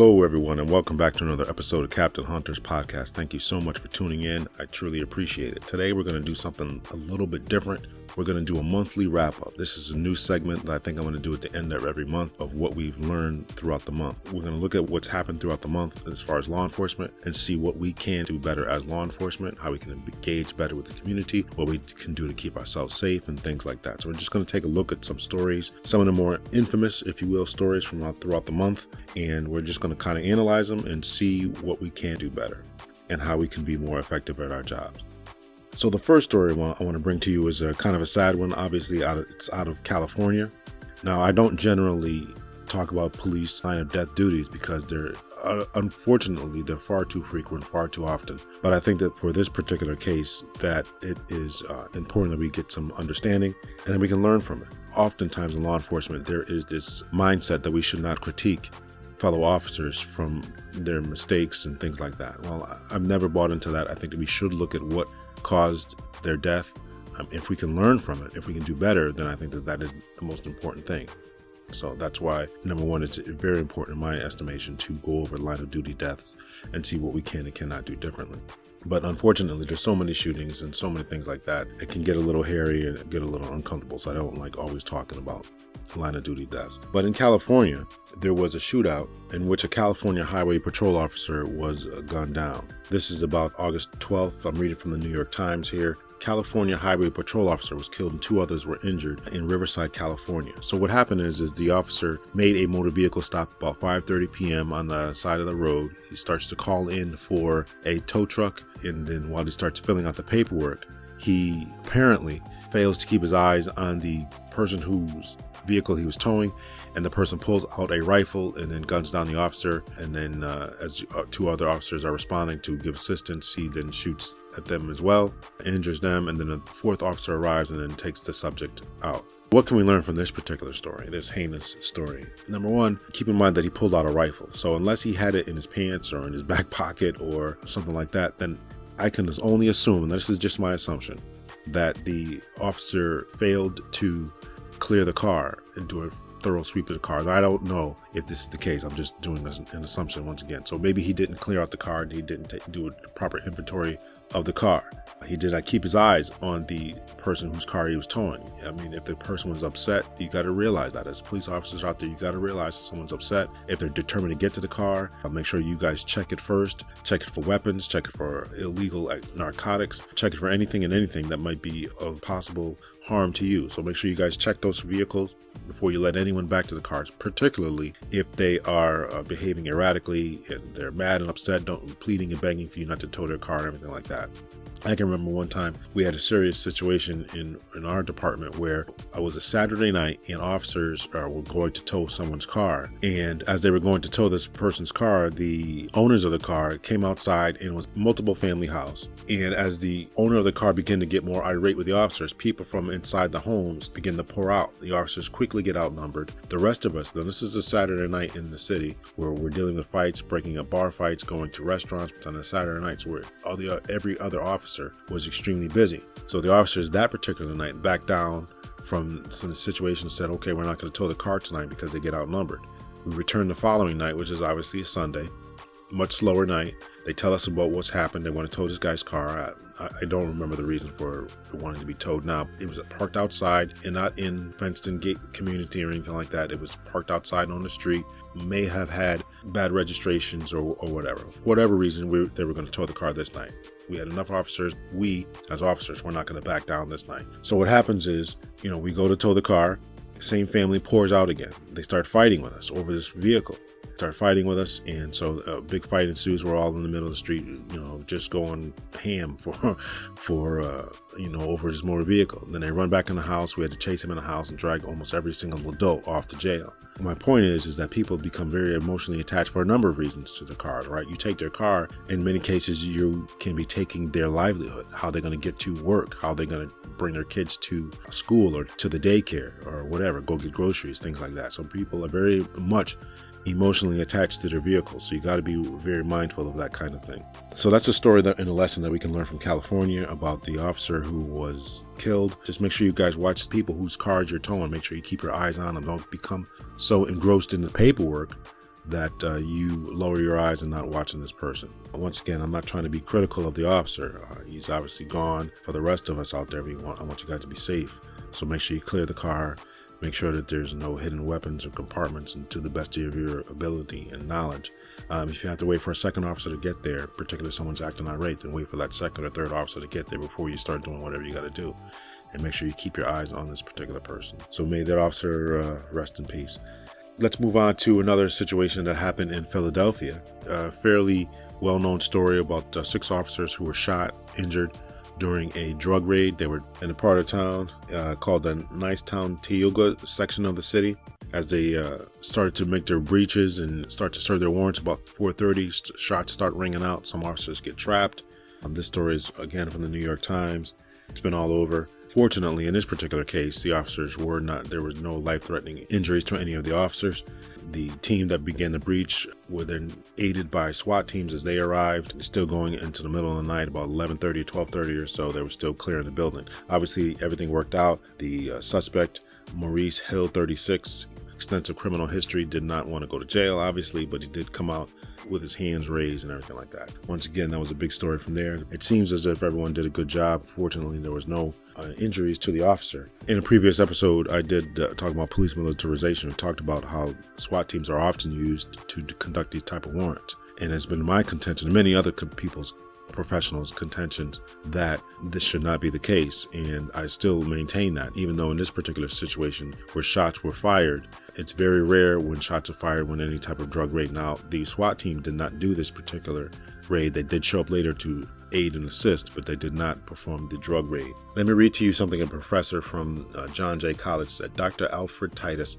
Hello, everyone, and welcome back to another episode of Captain Hunter's podcast. Thank you so much for tuning in. I truly appreciate it. Today, we're going to do something a little bit different. We're going to do a monthly wrap-up. This is a new segment that I think I'm going to do at the end of every month of what we've learned throughout the month. We're going to look at what's happened throughout the month as far as law enforcement and see what we can do better as law enforcement, how we can engage better with the community, what we can do to keep ourselves safe, and things like that. So we're just going to take a look at some stories, some of the more infamous, if you will, stories from throughout the month, and we're just going to kind of analyze them and see what we can do better and how we can be more effective at our jobs. So the first story I want to bring to you is a kind of a sad one. Obviously, it's out of California. Now, I don't generally talk about police line of death duties because unfortunately, they're far too frequent, far too often. But I think that for this particular case, that it is important that we get some understanding and then we can learn from it. Oftentimes in law enforcement, there is this mindset that we should not critique fellow officers from their mistakes and things like that. Well, I've never bought into that. I think that we should look at what caused their death. If we can learn from it, if we can do better, then I think that is the most important thing. So that's why, number one, it's very important in my estimation to go over line of duty deaths and see what we can and cannot do differently. But unfortunately, there's so many shootings and so many things like that. It can get a little hairy and get a little uncomfortable. So I don't like always talking about line of duty deaths. But in California, there was a shootout in which a California Highway Patrol officer was gunned down. This is about August 12th. I'm reading from the New York Times here. California Highway Patrol officer was killed and 2 others were injured in Riverside, California. So what happened is the officer made a motor vehicle stop about 5:30 p.m. on the side of the road. He starts to call in for a tow truck, and then while he starts filling out the paperwork, he apparently fails to keep his eyes on the person whose vehicle he was towing, and the person pulls out a rifle and then guns down the officer. And then as 2 other officers are responding to give assistance, he then shoots at them as well, injures them, and then a 4th officer arrives and then takes the subject out. What can we learn from this particular story, this heinous story? Number one, keep in mind that he pulled out a rifle. So unless he had it in his pants or in his back pocket or something like that, then I can only assume, and this is just my assumption, that the officer failed to clear the car and do a thorough sweep of the car. And I don't know if this is the case. I'm just doing an assumption once again. So maybe he didn't clear out the car and he didn't do a proper inventory of the car. He did not keep his eyes on the person whose car he was towing. I mean, if the person was upset, you got to realize that. As police officers out there, you got to realize if someone's upset. If they're determined to get to the car, make sure you guys check it first. Check it for weapons, check it for illegal narcotics, check it for anything that might be of possible harm to you. So make sure you guys check those vehicles before you let anyone back to the cars, particularly if they are behaving erratically and they're mad and upset, pleading and begging for you not to tow their car and everything like that. I can remember one time we had a serious situation in our department where it was a Saturday night and officers were going to tow someone's car. And as they were going to tow this person's car, the owners of the car came outside, and it was a multiple family house. And as the owner of the car began to get more irate with the officers, people from inside the homes begin to pour out. The officers quickly get outnumbered. The rest of us, now this is a Saturday night in the city where we're dealing with fights, breaking up bar fights, going to restaurants on a Saturday nights where every other officer was extremely busy. So the officers that particular night backed down from the situation and said, okay, we're not going to tow the car tonight because they get outnumbered. We returned the following night, which is obviously a Sunday, much slower night. They tell us about what's happened. They want to tow this guy's car. I don't remember the reason for wanting to be towed now. It was parked outside and not in fenced-in gate community or anything like that. It was parked outside on the street. May have had bad registrations or whatever. For whatever reason, they were going to tow the car this night. We had enough officers. We, as officers, we're not going to back down this night. So what happens is, we go to tow the car. The same family pours out again. They start fighting with us over this vehicle. Start fighting with us, and so a big fight ensues. We're all in the middle of the street, just going ham for over his motor vehicle. Then they run back in the house. We had to chase him in the house and drag almost every single adult off to jail. My point is that people become very emotionally attached for a number of reasons to their cars, right? You take their car, in many cases, you can be taking their livelihood, how they're going to get to work, how they're going to bring their kids to school or to the daycare or whatever, go get groceries, things like that. So people are very much emotionally attached to their vehicles. So you got to be very mindful of that kind of thing. So that's a story and a lesson that we can learn from California about the officer who was killed. Just make sure you guys watch people whose cars you're towing. Make sure you keep your eyes on them. Don't become so engrossed in the paperwork that you lower your eyes and not watching this person. Once again, I'm not trying to be critical of the officer. He's obviously gone. For the rest of us out there, I want you guys to be safe. So make sure you clear the car. Make sure that there's no hidden weapons or compartments, and to the best of your ability and knowledge. If you have to wait for a second officer to get there, particularly someone's acting irate, then wait for that second or third officer to get there before you start doing whatever you got to do. And make sure you keep your eyes on this particular person. So may that officer rest in peace. Let's move on to another situation that happened in Philadelphia. A fairly well-known story about 6 officers who were shot, injured during a drug raid. They were in a part of town called the Nicetown Tioga section of the city. As they started to make their breaches and start to serve their warrants, about 4:30, shots start ringing out. Some officers get trapped. This story is again from the New York Times. It's been all over. Fortunately, in this particular case, the officers there was no life-threatening injuries to any of the officers. The team that began the breach were then aided by SWAT teams as they arrived, still going into the middle of the night, about 11:30 or 12:30 or so. They were still clearing the building. Obviously, everything worked out. The suspect, Maurice Hill, 36, extensive criminal history, did not want to go to jail, obviously, but he did come out with his hands raised and everything like that. Once again, that was a big story from there. It seems as if everyone did a good job. Fortunately, there was no injuries to the officer. In a previous episode, I did talk about police militarization and talked about how SWAT teams are often used to conduct these type of warrants. And it's been my contention and many other people's professionals' contentions that this should not be the case, and I still maintain that, even though in this particular situation where shots were fired, it's very rare when shots are fired when any type of drug raid. Now, the SWAT team did not do this particular raid. They did show up later to aid and assist, but they did not perform the drug raid. Let me read to you something a professor from John Jay College said. Dr. Alfred Titus,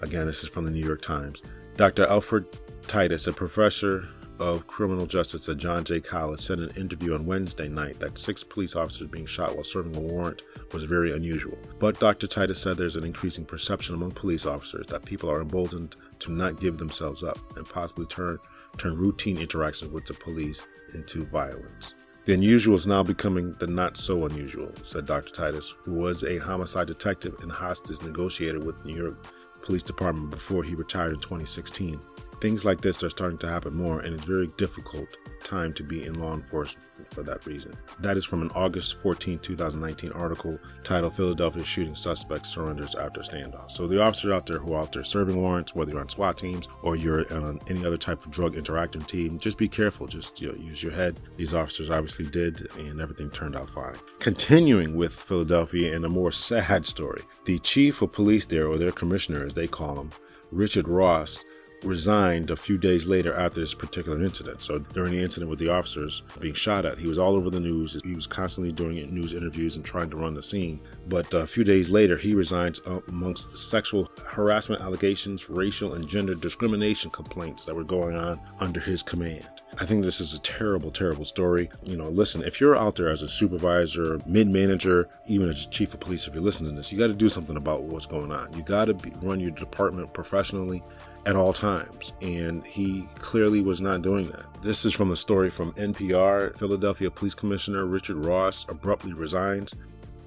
again, this is from the New York Times. Dr. Alfred Titus, a professor of criminal justice at John Jay College, said in an interview on Wednesday night that 6 police officers being shot while serving a warrant was very unusual. But Dr. Titus said there's an increasing perception among police officers that people are emboldened to not give themselves up and possibly turn routine interactions with the police into violence. The unusual is now becoming the not so unusual, said Dr. Titus, who was a homicide detective and hostage negotiator with New York Police Department before he retired in 2016. Things like this are starting to happen more, and it's very difficult time to be in law enforcement for that reason. That is from an August 14, 2019 article titled Philadelphia Shooting Suspect Surrenders After Standoff. So the officers out there who are out there serving warrants, whether you're on SWAT teams or you're on any other type of drug interacting team, just be careful. Just use your head. These officers obviously did, and everything turned out fine. Continuing with Philadelphia and a more sad story. The chief of police there, or their commissioner as they call him, Richard Ross, resigned a few days later after this particular incident. So during the incident with the officers being shot at, he was all over the news. He was constantly doing news interviews and trying to run the scene. But a few days later, he resigns amongst sexual harassment allegations, racial and gender discrimination complaints that were going on under his command. I think this is a terrible, terrible story. Listen, if you're out there as a supervisor, mid-manager, even as chief of police, if you're listening to this, you got to do something about what's going on. You got to run your department professionally at all times, and he clearly was not doing that. This is from the story from NPR. Philadelphia Police Commissioner Richard Ross abruptly resigns.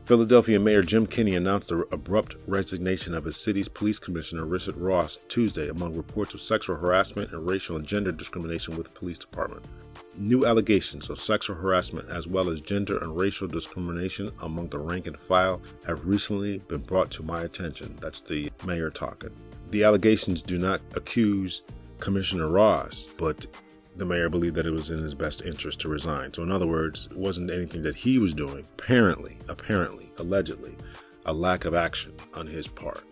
Philadelphia Mayor Jim Kenney announced the abrupt resignation of his city's police commissioner Richard Ross Tuesday among reports of sexual harassment and racial and gender discrimination with the police department. New allegations of sexual harassment as well as gender and racial discrimination among the rank and file have recently been brought to my attention. That's the mayor talking. The allegations do not accuse Commissioner Ross, but the mayor believed that it was in his best interest to resign. So in other words, it wasn't anything that he was doing. Apparently, allegedly, a lack of action on his part.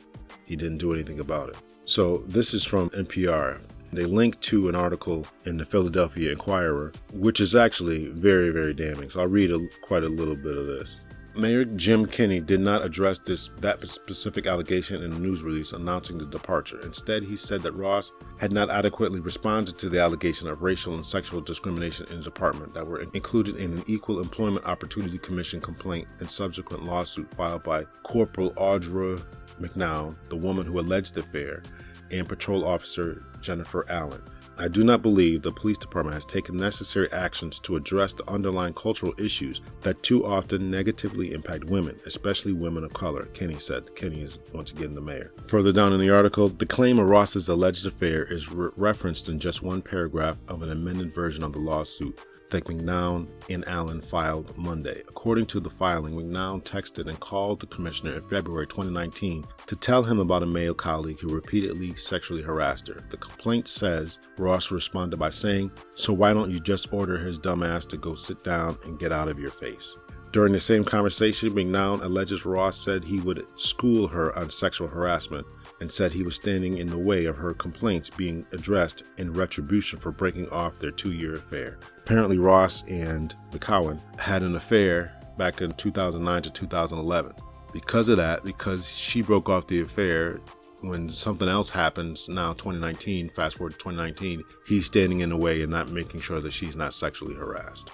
He didn't do anything about it. So this is from NPR. They link to an article in the Philadelphia Inquirer, which is actually very, very damning. So I'll read quite a little bit of this. Mayor Jim Kenney did not address that specific allegation in a news release announcing the departure. Instead, he said that Ross had not adequately responded to the allegation of racial and sexual discrimination in the department that were included in an Equal Employment Opportunity Commission complaint and subsequent lawsuit filed by Corporal Audra McNown, the woman who alleged the affair, and Patrol Officer Jennifer Allen. I do not believe the police department has taken necessary actions to address the underlying cultural issues that too often negatively impact women, especially women of color, Kenny said. Kenny is once again the mayor. Further down in the article, the claim of Ross's alleged affair is referenced in just one paragraph of an amended version of the lawsuit that McNown and Allen filed Monday. According to the filing, McNown texted and called the commissioner in February 2019 to tell him about a male colleague who repeatedly sexually harassed her. The complaint says Ross responded by saying, "So why don't you just order his dumb ass to go sit down and get out of your face?" During the same conversation, McNown alleges Ross said he would school her on sexual harassment and said he was standing in the way of her complaints being addressed in retribution for breaking off their 2-year affair. Apparently, Ross and McCowan had an affair back in 2009 to 2011. Because of that, because she broke off the affair, when something else happens now, 2019, fast forward to 2019, he's standing in the way and not making sure that she's not sexually harassed.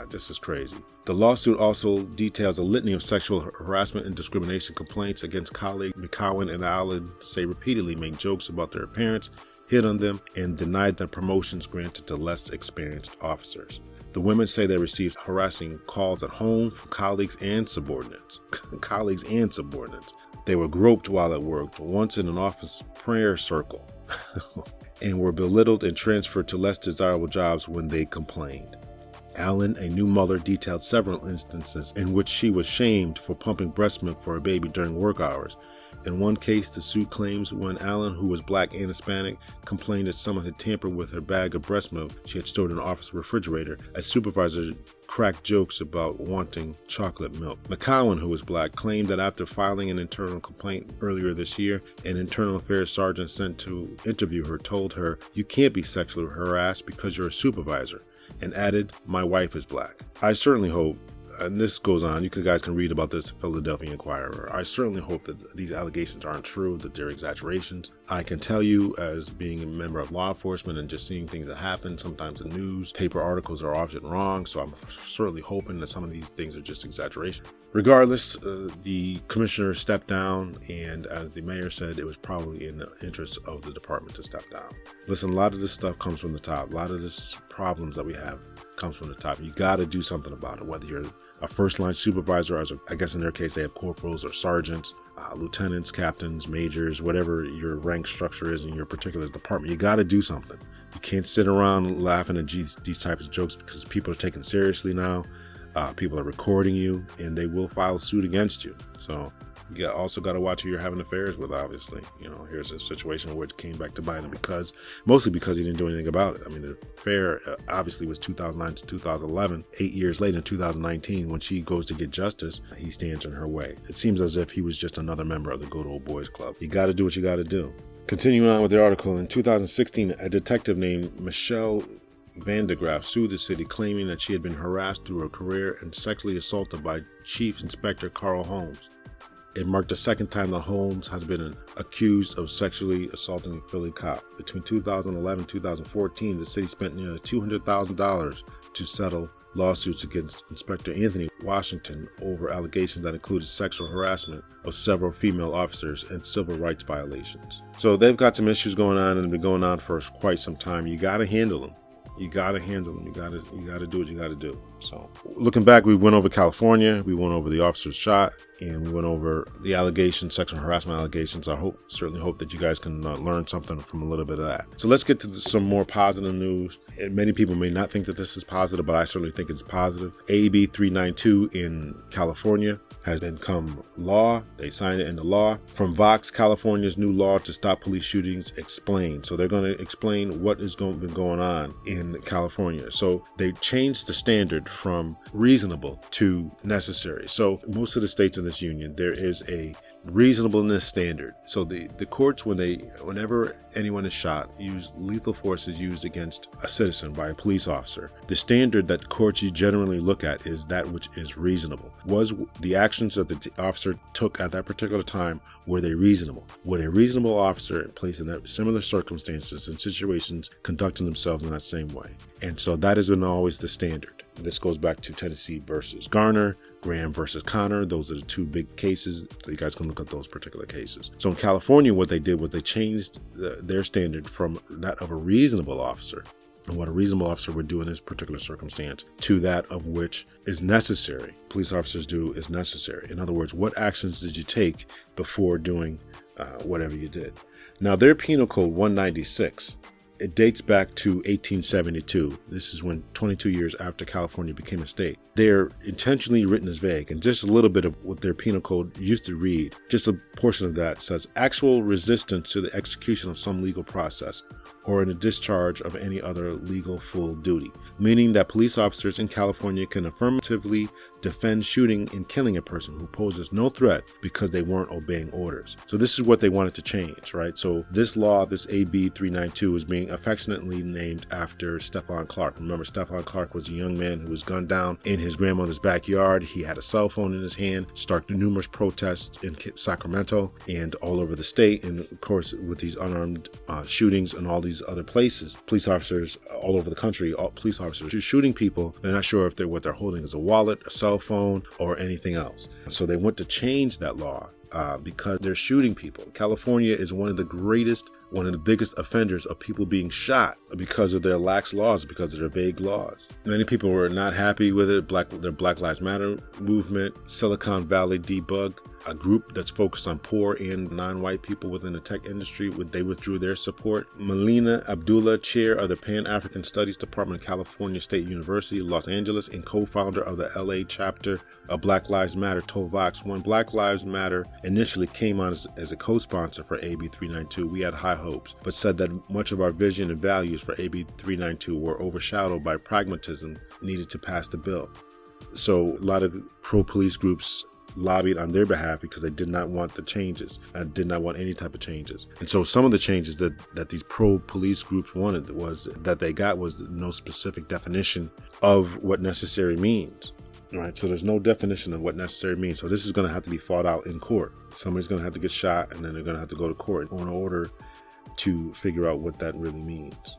This is crazy. The lawsuit also details a litany of sexual harassment and discrimination complaints against colleagues McCowan and Allen say repeatedly made jokes about their appearance, hit on them, and denied them promotions granted to less experienced officers. The women say they received harassing calls at home from colleagues and subordinates. They were groped while at work, once in an office prayer circle, and were belittled and transferred to less desirable jobs when they complained. Allen, a new mother, detailed several instances in which she was shamed for pumping breast milk for her baby during work hours. In one case, the suit claims when Allen, who was black and Hispanic, complained that someone had tampered with her bag of breast milk she had stored in the office refrigerator, a supervisor cracked jokes about wanting chocolate milk. McCowan, who was black, claimed that after filing an internal complaint earlier this year, an internal affairs sergeant sent to interview her told her, "You can't be sexually harassed because you're a supervisor," and added, "My wife is black." I certainly hope, and this goes on, you guys can read about this in Philadelphia Inquirer. I certainly hope that these allegations aren't true, that they're exaggerations. I can tell you, as being a member of law enforcement and just seeing things that happen, sometimes the news, paper articles are often wrong, so I'm certainly hoping that some of these things are just exaggeration. Regardless, the commissioner stepped down, and as the mayor said, it was probably in the interest of the department to step down. Listen, a lot of this stuff comes from the top. A lot of this problems that we have comes from the top. You got to do something about it, whether you're a first-line supervisor, as I guess in their case they have corporals or sergeants, lieutenants, captains, majors, whatever your rank structure is in your particular department. You got to do something. You can't sit around laughing at these types of jokes, because people are taken seriously now. People are recording you, and they will file suit against you. So you also got to watch who you're having affairs with, obviously. Here's a situation where it came back to bite him mostly because he didn't do anything about it. I mean, the affair obviously was 2009 to 2011. 8 years later, in 2019, when she goes to get justice, he stands in her way. It seems as if he was just another member of the good old boys club. You got to do what you got to do. Continuing on with the article, in 2016, a detective named Michelle Vandegraff sued the city, claiming that she had been harassed through her career and sexually assaulted by Chief Inspector Carl Holmes. It marked the second time that Holmes has been accused of sexually assaulting a Philly cop. Between 2011 and 2014, the city spent nearly $200,000 to settle lawsuits against Inspector Anthony Washington over allegations that included sexual harassment of several female officers and civil rights violations. So they've got some issues going on, and they've been going on for quite some time. You got to handle them. You got to handle them. You got to do what you got to do. So looking back, we went over California, we went over the officer's shot, and we went over the allegations, sexual harassment allegations. I certainly hope that you guys can learn something from a little bit of that. So let's get to some more positive news. And many people may not think that this is positive, but I certainly think it's positive. AB 392 in California has become law. They signed it into law. From Vox, California's new law to stop police shootings explained. So they're going to explain what has been going on in California. So they changed the standard from reasonable to necessary. So most of the states in this union, there is a reasonableness standard. So the courts, whenever anyone is shot, use lethal force is used against a citizen by a police officer. The standard that courts generally look at is that which is reasonable. Was the actions that the officer took at that particular time, were they reasonable? Would a reasonable officer placed in that similar circumstances and situations conducting themselves in that same way? And so that has been always the standard. This goes back to Tennessee versus Garner, Graham versus Connor. Those are the two big cases. So you guys can look at those particular cases. So in California, what they did was they changed their standard from that of a reasonable officer, and what a reasonable officer would do in this particular circumstance, to that of which is necessary. Police officers do is necessary. In other words, what actions did you take before doing whatever you did? Now, their Penal Code 196, it dates back to 1872. This is when 22 years after California became a state. They're intentionally written as vague, and just a little bit of what their penal code used to read, just a portion of that says, actual resistance to the execution of some legal process or in the discharge of any other legal full duty, meaning that police officers in California can affirmatively defend shooting and killing a person who poses no threat because they weren't obeying orders. So this is what they wanted to change, right? So this law, this AB 392, is being affectionately named after Stephon Clark. Remember, Stephon Clark was a young man who was gunned down in his grandmother's backyard. He had a cell phone in his hand, started numerous protests in Sacramento and all over the state. And of course, with these unarmed shootings and all these other places, police officers all over the country, police officers are shooting people. They're not sure if what they're holding is a wallet, a cell phone, or anything else. So they went to change that law because they're shooting people. California is one of the biggest offenders of people being shot because of their lax laws, because of their vague laws. Many people were not happy with it. Their Black Lives Matter movement, Silicon Valley Debug, a group that's focused on poor and non-white people within the tech industry, they withdrew their support. Melina Abdullah, chair of the Pan-African Studies Department of California State University, Los Angeles, and co-founder of the LA chapter of Black Lives Matter, told Vox, when Black Lives Matter initially came on as a co-sponsor for AB 392, we had high hopes, but said that much of our vision and values for AB 392 were overshadowed by pragmatism needed to pass the bill. So a lot of pro-police groups lobbied on their behalf because they did not want the changes and did not want any type of changes. And so some of the changes that these pro-police groups wanted was no specific definition of what necessary means. Right, so there's no definition of what necessary means. So this is going to have to be fought out in court. Somebody's going to have to get shot, and then they're going to have to go to court in order to figure out what that really means,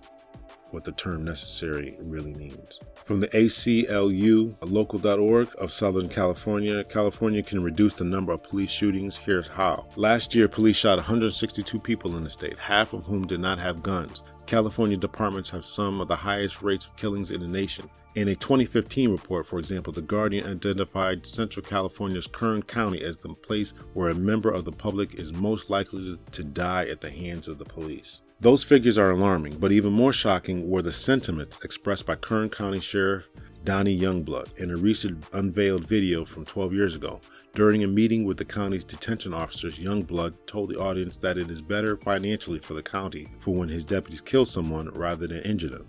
what the term necessary really means. From the ACLU, local.org of Southern California, California can reduce the number of police shootings. Here's how. Last year, police shot 162 people in the state, half of whom did not have guns. California departments have some of the highest rates of killings in the nation. In a 2015 report, for example, The Guardian identified Central California's Kern County as the place where a member of the public is most likely to die at the hands of the police. Those figures are alarming, but even more shocking were the sentiments expressed by Kern County Sheriff Donnie Youngblood in a recent unveiled video from 12 years ago. During a meeting with the county's detention officers, Youngblood told the audience that it is better financially for the county for when his deputies kill someone rather than injure them.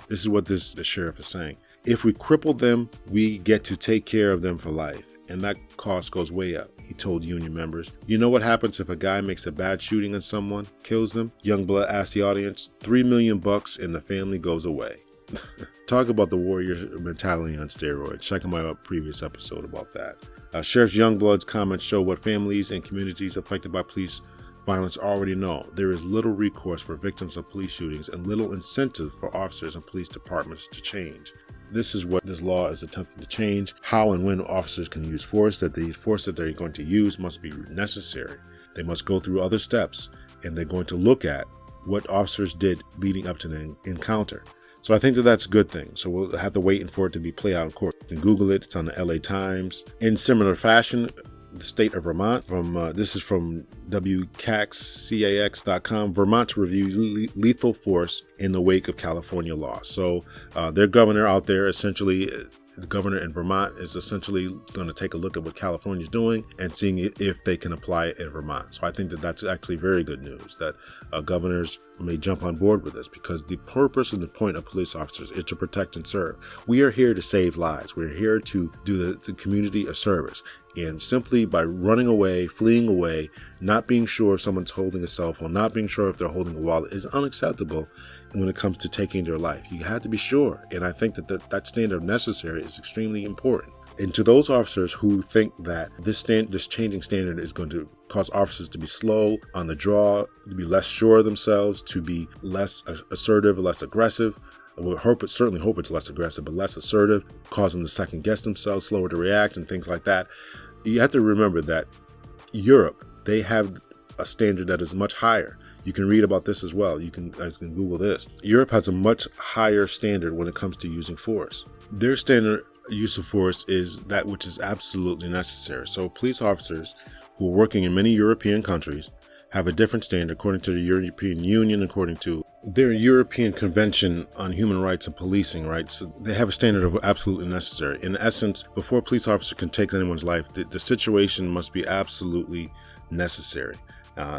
This is what the sheriff is saying. If we cripple them, we get to take care of them for life, and that cost goes way up, he told union members. You know what happens if a guy makes a bad shooting on someone, kills them? Youngblood asked the audience, $3 million and the family goes away. Talk about the warrior mentality on steroids. Check out my previous episode about that. Sheriff Youngblood's comments show what families and communities affected by police violence already know. There is little recourse for victims of police shootings and little incentive for officers and police departments to change. This is what this law is attempting to change. How and when officers can use force, that the force that they're going to use must be necessary. They must go through other steps, and they're going to look at what officers did leading up to the encounter. So I think that's a good thing. So we'll have to wait for it to be played out in court. You can Google it. It's on the LA Times. In similar fashion, the state of Vermont, this is from WCAX.com. Vermont reviews lethal force in the wake of California law. So their governor out there, essentially, the governor in Vermont is essentially going to take a look at what California is doing and seeing if they can apply it in Vermont. So I think that's actually very good news that governors may jump on board with this, because the purpose and the point of police officers is to protect and serve. We are here to save lives. We're here to do the community a service. And simply by running away, fleeing away, not being sure if someone's holding a cell phone, not being sure if they're holding a wallet is unacceptable when it comes to taking their life. You have to be sure. And I think that standard of necessary is extremely important. And to those officers who think that this changing standard is going to cause officers to be slow on the draw, to be less sure of themselves, to be less assertive, less aggressive, certainly hope it's less aggressive, but less assertive, cause them to second guess themselves, slower to react, and things like that. You have to remember that Europe, they have a standard that is much higher. You can read about this as well. You can Google this. Europe has a much higher standard when it comes to using force. Their standard use of force is that which is absolutely necessary. So police officers who are working in many European countries have a different standard according to the European Union, according to their European Convention on Human Rights and Policing, right? So they have a standard of absolutely necessary. In essence, before a police officer can take anyone's life, the situation must be absolutely necessary.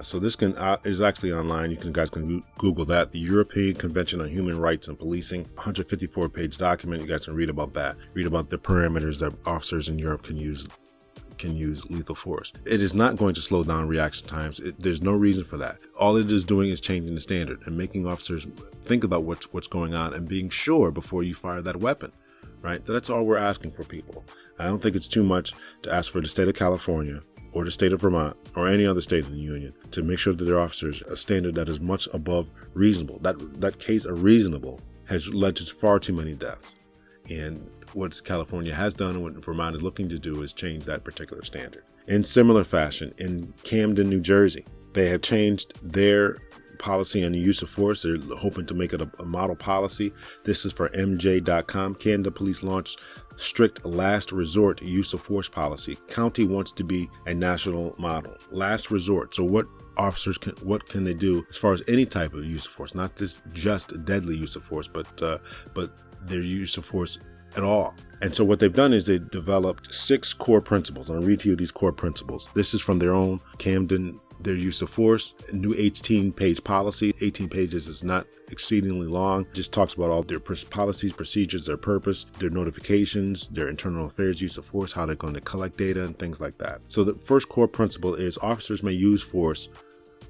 So this is actually online. You guys can Google that. The European Convention on Human Rights and Policing, 154-page document. You guys can read about that. Read about the parameters that officers in Europe can use lethal force. It is not going to slow down reaction times. There's no reason for that. All it is doing is changing the standard and making officers think about what's going on and being sure before you fire that weapon, right? That's all we're asking for people. I don't think it's too much to ask for the state of California or the state of Vermont or any other state in the union to make sure that their officers a standard that is much above reasonable. That case of reasonable has led to far too many deaths. And what California has done and what Vermont is looking to do is change that particular standard. In similar fashion, in Camden, New Jersey, they have changed their policy on the use of force. They're hoping to make it a model policy. This is for MJ.com. Camden Police launched strict last resort use of force policy. County wants to be a national model. Last resort. So what officers what can they do as far as any type of use of force, not just deadly use of force, but their use of force at all. And so what they've done is they developed 6 core principles. I'm going to read to you these core principles. This is from their own Camden, their use of force, a new 18-page policy. 18 pages is not exceedingly long. Just talks about all their policies, procedures, their purpose, their notifications, their internal affairs use of force, how they're going to collect data and things like that. So the first core principle is officers may use force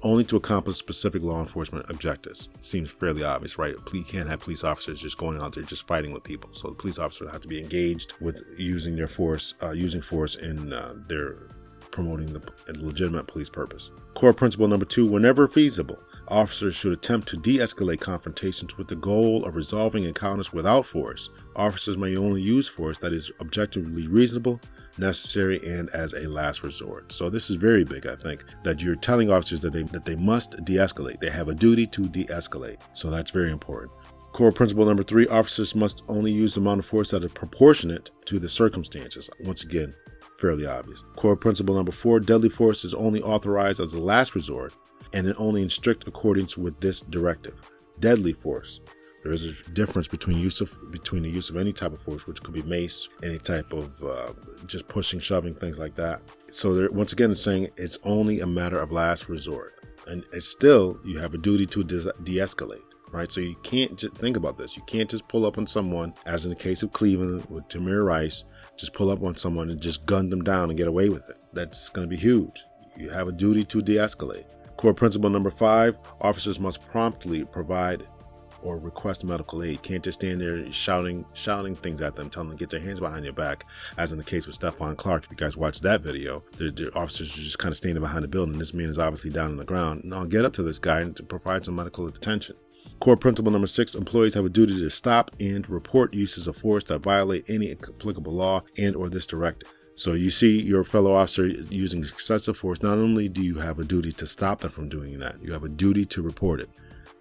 only to accomplish specific law enforcement objectives. Seems fairly obvious, right? You can't have police officers just going out there just fighting with people. So the police officers have to be engaged with using their force, in their promoting the legitimate police purpose. Core principle number 2, whenever feasible, officers should attempt to de-escalate confrontations with the goal of resolving encounters without force. Officers may only use force that is objectively reasonable, necessary, and as a last resort. So this is very big, I think, that you're telling officers that they must de-escalate. They have a duty to de-escalate. So that's very important. Core principle number 3, officers must only use the amount of force that is proportionate to the circumstances. Once again, fairly obvious. Core principle number 4, deadly force is only authorized as a last resort and only in strict accordance with this directive. Deadly force. There is a difference between the use of any type of force, which could be mace, any type of just pushing, shoving, things like that. So once again, it's saying it's only a matter of last resort. And it's still, you have a duty to de-escalate, right? So you can't just think about this. You can't just pull up on someone, as in the case of Cleveland with Tamir Rice, just pull up on someone and just gun them down and get away with it. That's going to be huge. You have a duty to de-escalate. Core principle number 5, officers must promptly provide or request medical aid. Can't just stand there shouting things at them, telling them to get their hands behind your back, as in the case with Stephon Clark. If you guys watched that video, the officers are just kind of standing behind the building. This man is obviously down on the ground. No, get up to this guy and to provide some medical attention. Core principle number 6, employees have a duty to stop and report uses of force that violate any applicable law and or this directive. So you see your fellow officer using excessive force, not only do you have a duty to stop them from doing that, you have a duty to report it.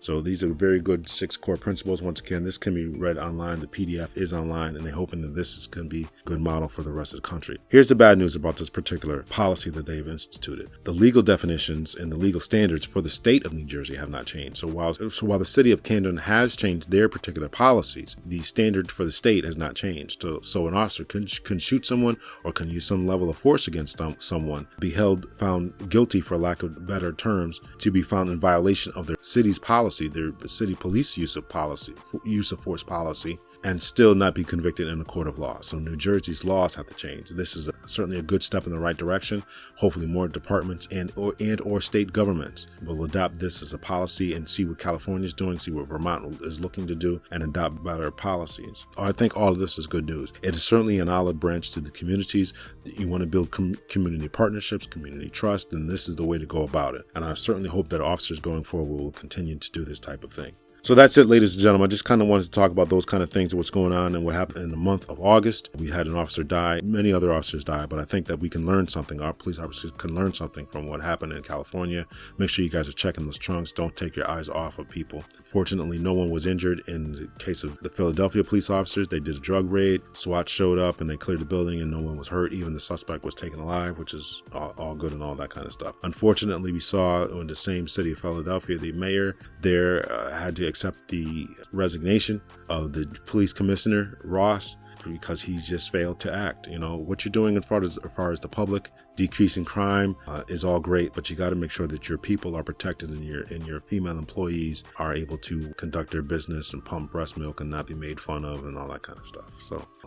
So these are very good 6 core principles. Once again, this can be read online. The PDF is online, and they're hoping that this is going to be a good model for the rest of the country. Here's the bad news about this particular policy that they've instituted. The legal definitions and the legal standards for the state of New Jersey have not changed. So while the city of Camden has changed their particular policies, the standard for the state has not changed. So an officer can shoot someone or can use some level of force against someone, be found guilty, for lack of better terms, to be found in violation of their city's policy, their city police use of force policy, and still not be convicted in a court of law. So New Jersey's laws have to change. This is certainly a good step in the right direction. Hopefully more departments and or state governments will adopt this as a policy and see what California is doing, see what Vermont is looking to do, and adopt better policies. I think all of this is good news. It is certainly an olive branch to the communities. You want to build community partnerships, community trust, and this is the way to go about it. And I certainly hope that officers going forward will continue to do this type of thing. So that's it, ladies and gentlemen. I just kind of wanted to talk about those kind of things and what's going on and what happened in the month of August. We had an officer die, many other officers die, but I think that we can learn something. Our police officers can learn something from what happened in California. Make sure you guys are checking those trunks. Don't take your eyes off of people. Fortunately, no one was injured in the case of the Philadelphia police officers. They did a drug raid. SWAT showed up and they cleared the building and no one was hurt. Even the suspect was taken alive, which is all good and all that kind of stuff. Unfortunately, we saw in the same city of Philadelphia, the mayor there had to accept the resignation of the police commissioner, Ross, because he just failed to act. You know, what you're doing as far as the public, decreasing crime is all great, but you got to make sure that your people are protected and your female employees are able to conduct their business and pump breast milk and not be made fun of and all that kind of stuff.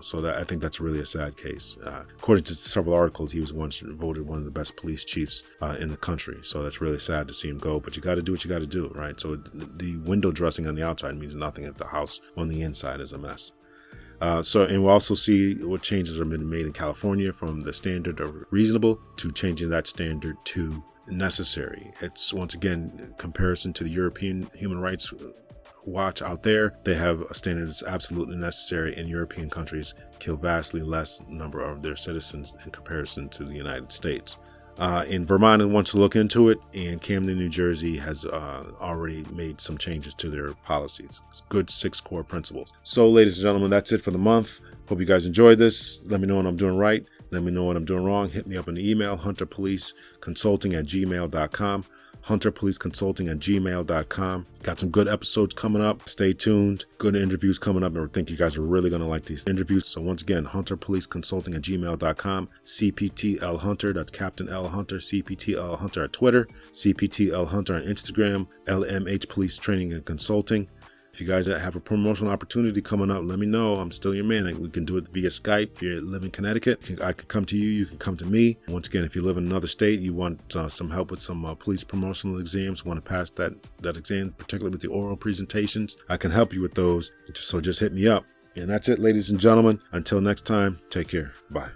So that I think that's really a sad case. According to several articles, he was once voted one of the best police chiefs in the country. So that's really sad to see him go, but you got to do what you got to do, right? So the window dressing on the outside means nothing if the house on the inside is a mess. And we'll also see what changes have been made in California from the standard of reasonable to changing that standard to necessary. It's once again in comparison to the European Human Rights Watch out there. They have a standard that's absolutely necessary, and European countries kill vastly less number of their citizens in comparison to the United States. In Vermont, it wants to look into it, and Camden, New Jersey has already made some changes to their policies. Good 6 core principles. So, ladies and gentlemen, that's it for the month. Hope you guys enjoyed this. Let me know what I'm doing right. Let me know what I'm doing wrong. Hit me up in the email, hunterpoliceconsulting@gmail.com. hunterpoliceconsulting@gmail.com. Got some good episodes coming up. Stay tuned. Good interviews coming up. I think you guys are really going to like these interviews. So once again, hunterpoliceconsulting@gmail.com. CPT Hunter, that's Captain L Hunter. CPT Hunter at Twitter. CPT Hunter on Instagram. LMH Police Training and Consulting. If you guys have a promotional opportunity coming up, let me know. I'm still your man. We can do it via Skype. If you live in Connecticut, I could come to you. You can come to me. Once again, if you live in another state, you want some help with some police promotional exams, want to pass that exam, particularly with the oral presentations, I can help you with those. So just hit me up. And that's it, ladies and gentlemen. Until next time, take care. Bye.